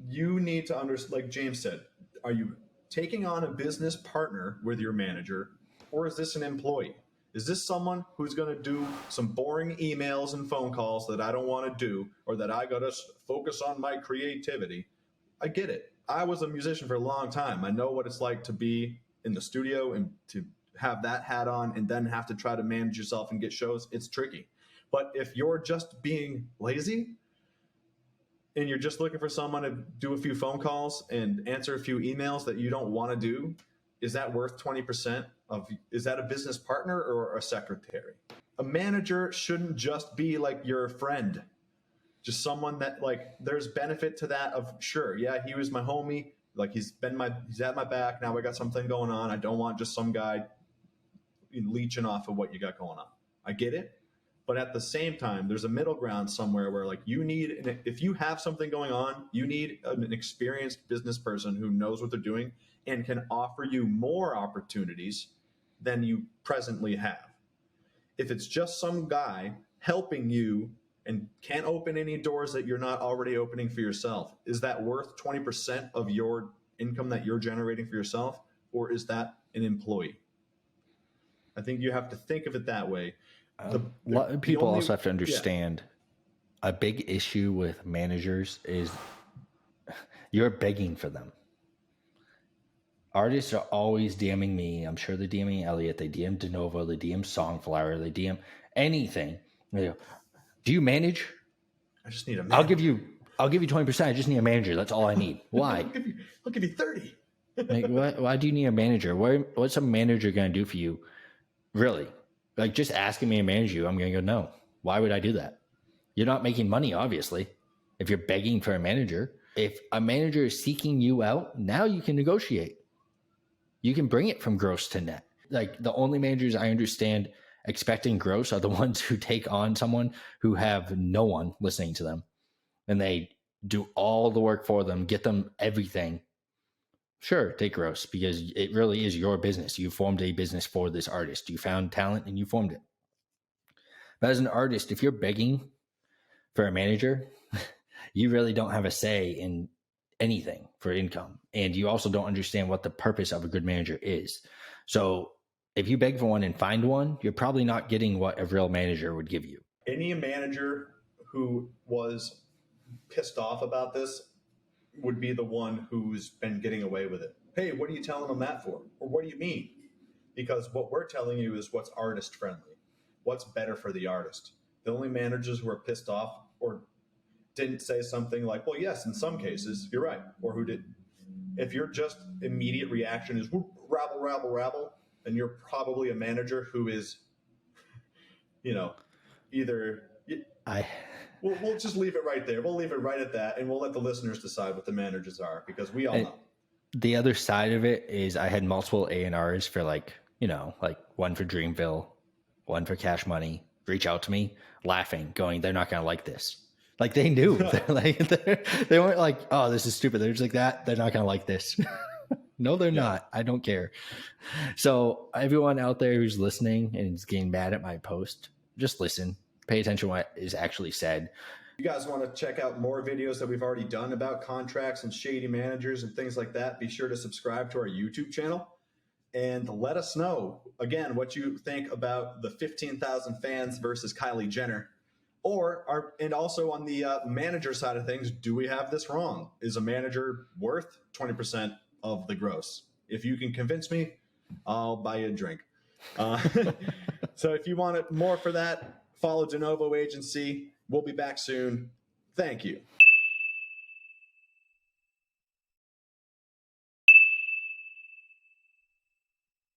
you need to understand, like James said, are you taking on a business partner with your manager, or is this an employee? Is this someone who's going to do some boring emails and phone calls that I don't want to do, or that I got to focus on my creativity? I get it. I was a musician for a long time. I know what it's like to be in the studio and to have that hat on and then have to try to manage yourself and get shows. It's tricky. But if you're just being lazy and you're just looking for someone to do a few phone calls and answer a few emails that you don't want to do, is that worth 20% of, is that a business partner or a secretary? A manager shouldn't just be like your friend, just someone that, like, there's benefit to that of, sure, yeah, he was my homie, like he's at my back. Now I got something going on. I don't want just some guy leeching off of what you got going on. I get it. But at the same time, there's a middle ground somewhere where, like, you need, if you have something going on, you need an experienced business person who knows what they're doing and can offer you more opportunities than you presently have. If it's just some guy helping you and can't open any doors that you're not already opening for yourself, is that worth 20% of your income that you're generating for yourself, or is that an employee? I think you have to think of it that way. A lot of people also have to understand a big issue with managers is you're begging for them. Artists are always DMing me. I'm sure they're DMing Elliot. They DM De Novo. They DM Songflower. They DM anything. They go, do you manage? I just need a manager. I'll give you 20%. I just need a manager. That's all I need. Why? I'll give you 30. Like, why do you need a manager? What's a manager going to do for you? Really? Like, just asking me to manage you, I'm going to go, no. Why would I do that? You're not making money, obviously, if you're begging for a manager. If a manager is seeking you out, now you can negotiate. You can bring it from gross to net. Like, the only managers I understand expecting gross are the ones who take on someone who have no one listening to them. And they do all the work for them, get them everything. Sure, take gross, because it really is your business. You formed a business for this artist. You found talent and you formed it. But as an artist, if you're begging for a manager, you really don't have a say in anything for income. And you also don't understand what the purpose of a good manager is. So if you beg for one and find one, you're probably not getting what a real manager would give you. Any manager who was pissed off about this would be the one who's been getting away with it. Hey, what are you telling them that for? Or what do you mean? Because what we're telling you is what's artist friendly, what's better for the artist. The only managers who are pissed off or didn't say something like, well, yes, in some cases, you're right, or who didn't. If your just immediate reaction is whoop, rabble, rabble, rabble, then you're probably a manager who is, either... We'll just leave it right there. We'll leave it right at that, and we'll let the listeners decide what the managers are, because we all know. The other side of it is I had multiple A&Rs for like one for Dreamville, one for Cash Money, reach out to me laughing, going, they're not going to like this. Like, they knew. They weren't like, oh, this is stupid. They're just like that. They're not going to like this. No, they're not. I don't care. So everyone out there who's listening and is getting mad at my post, just listen. Pay attention to what is actually said. If you guys want to check out more videos that we've already done about contracts and shady managers and things like that, be sure to subscribe to our YouTube channel and let us know, again, what you think about the 15,000 fans versus Kylie Jenner. And also on the manager side of things, do we have this wrong? Is a manager worth 20% of the gross? If you can convince me, I'll buy you a drink. So if you want more for that, follow De Novo Agency. We'll be back soon. Thank you.